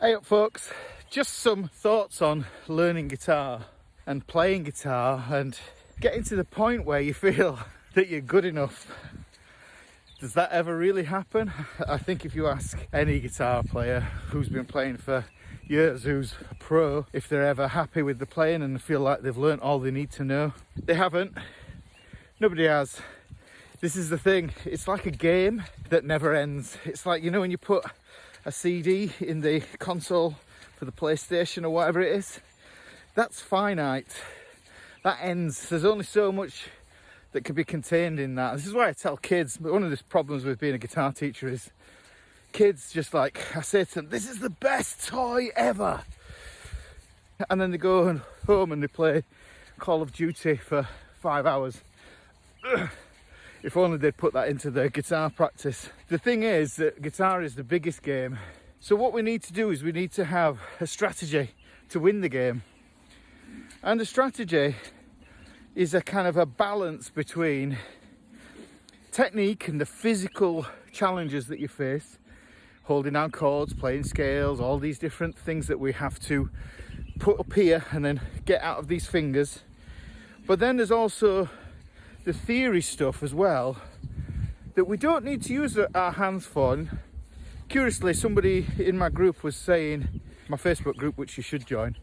Hey up folks, just some thoughts on learning guitar and playing guitar and getting to the point where you feel that you're good enough. Does that ever really happen? I think if you ask any guitar player who's been playing for years, who's a pro, if they're ever happy with the playing and feel like they've learnt all they need to know, they haven't. Nobody has. This is the thing, it's like a game that never ends. It's like, you know, when you put a CD in the console for the PlayStation or whatever it is, that's finite. That ends. There's only so much that can be contained in that. This is why I tell kids, one of the problems with being a guitar teacher is kids just like, I say to them, this is the best toy ever. And then they go home and they play Call of Duty for 5 hours. If only they'd put that into their guitar practice. The thing is that guitar is the biggest game. So what we need to do is we need to have a strategy to win the game. And the strategy is a kind of a balance between technique and the physical challenges that you face, holding down chords, playing scales, all these different things that we have to put up here and then get out of these fingers. But then there's also the theory stuff as well that we don't need to use our hands for. And curiously, somebody in my group was saying, my Facebook group, which you should join,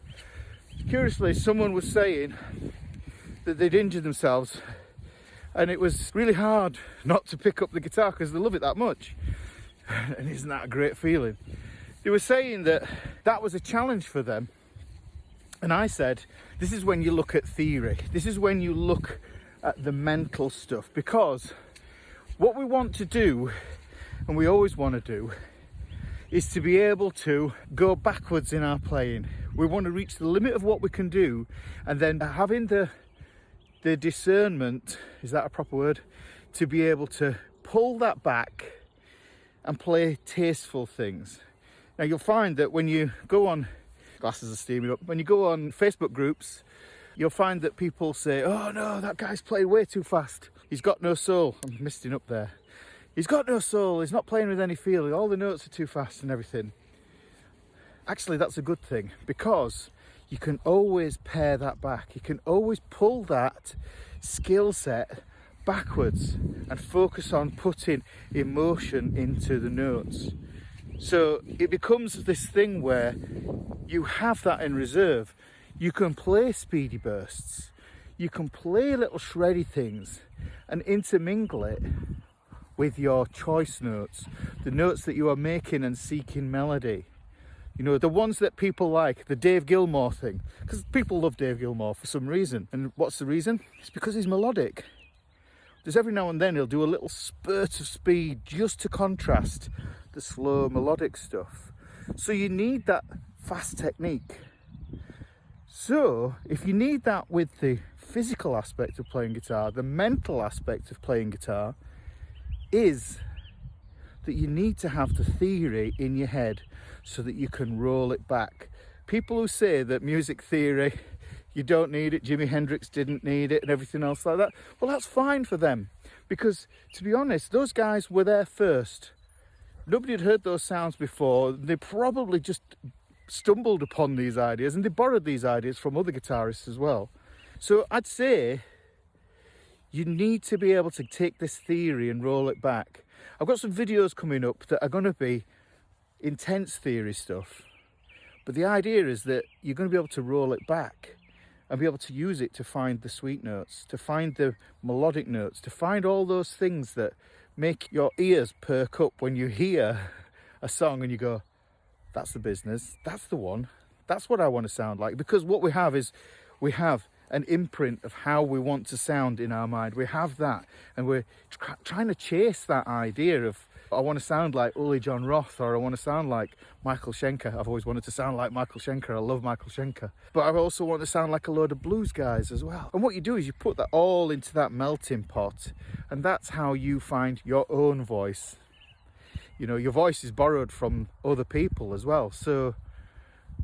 curiously someone was saying that they'd injured themselves and it was really hard not to pick up the guitar because they love it that much. And isn't that a great feeling? They were saying that that was a challenge for them. And I said, this is when you look at theory. This is when you look at the mental stuff, because what we want to do, and we always want to do, is to be able to go backwards in our playing. We want to reach the limit of what we can do, and then having the discernment, is that a proper word, to be able to pull that back and play tasteful things. Now you'll find that when you go on, glasses are steaming up, when you go on Facebook groups, you'll find that people say, oh no, that guy's playing way too fast. He's got no soul. I'm misting up there. He's got no soul. He's not playing with any feel. All the notes are too fast and everything. Actually, that's a good thing, because you can always pare that back. You can always pull that skill set backwards and focus on putting emotion into the notes. So it becomes this thing where you have that in reserve. You can play speedy bursts, you can play little shreddy things and intermingle it with your choice notes, the notes that you are making and seeking melody. You know, the ones that people like, the Dave Gilmour thing, because people love Dave Gilmour for some reason. And what's the reason? It's because he's melodic. There's every now and then he'll do a little spurt of speed just to contrast the slow melodic stuff. So you need that fast technique. So if you need that with the physical aspect of playing guitar, the mental aspect of playing guitar is that you need to have the theory in your head so that you can roll it back. People who say that music theory, you don't need it, Jimi Hendrix didn't need it and everything else like that, well, that's fine for them, because to be honest, those guys were there first. Nobody had heard those sounds before. They probably just stumbled upon these ideas, and they borrowed these ideas from other guitarists as well. So I'd say you need to be able to take this theory and roll it back. I've got some videos coming up that are going to be intense theory stuff, but the idea is that you're going to be able to roll it back and be able to use it to find the sweet notes, to find the melodic notes, to find all those things that make your ears perk up when you hear a song and you go, that's the business, that's the one, that's what I want to sound like. Because what we have is, we have an imprint of how we want to sound in our mind. We have that, and we're trying to chase that idea of, I want to sound like Uli John Roth, or I want to sound like Michael Schenker. I've always wanted to sound like Michael Schenker. I love Michael Schenker. But I also want to sound like a load of blues guys as well. And what you do is you put that all into that melting pot, and that's how you find your own voice. You know, your voice is borrowed from other people as well. So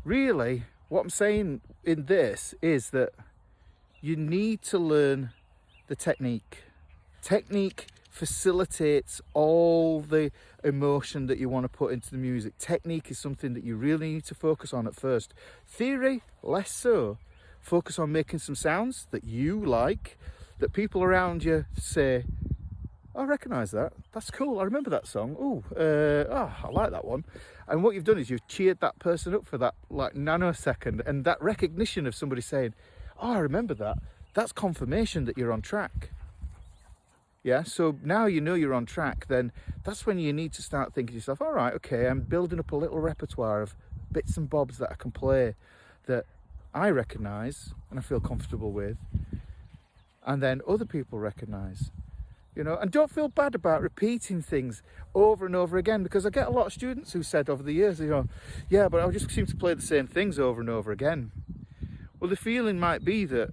really, what I'm saying in this is that you need to learn the technique facilitates all the emotion that you want to put into the music. Technique is something that you really need to focus on at first. Theory, less so. Focus on making some sounds that you like, that people around you say, I recognise that. That's cool. I remember that song. I like that one. And what you've done is you've cheered that person up for that like nanosecond, and that recognition of somebody saying, oh, I remember that. That's confirmation that you're on track. Yeah, so now you know you're on track, then that's when you need to start thinking to yourself, all right, okay, I'm building up a little repertoire of bits and bobs that I can play that I recognise and I feel comfortable with, and then other people recognise. You know, and don't feel bad about repeating things over and over again, because I get a lot of students who said over the years, you know, yeah, but I just seem to play the same things over and over again. Well, the feeling might be that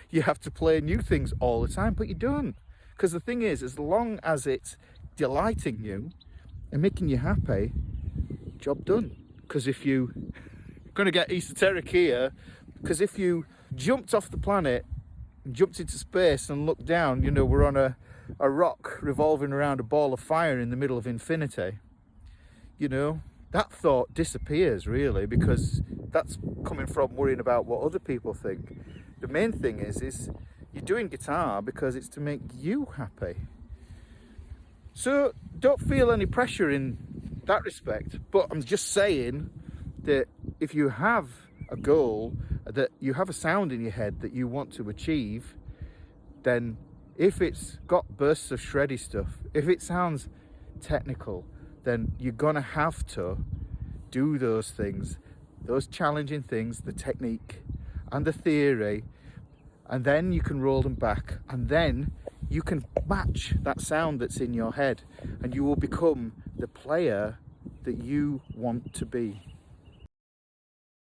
you have to play new things all the time, but you don't. Because the thing is, as long as it's delighting you and making you happy, job done. Because if you're going to get esoteric here, because if you jumped off the planet, jumped into space and looked down, you know, we're on a rock revolving around a ball of fire in the middle of infinity, you know, that thought disappears really, because that's coming from worrying about what other people think. The main thing is you're doing guitar because it's to make you happy. So don't feel any pressure in that respect, but I'm just saying that if you have a goal, that you have a sound in your head that you want to achieve, then if it's got bursts of shreddy stuff, if it sounds technical, then you're gonna have to do those things, those challenging things, the technique and the theory, and then you can roll them back, and then you can match that sound that's in your head, and you will become the player that you want to be.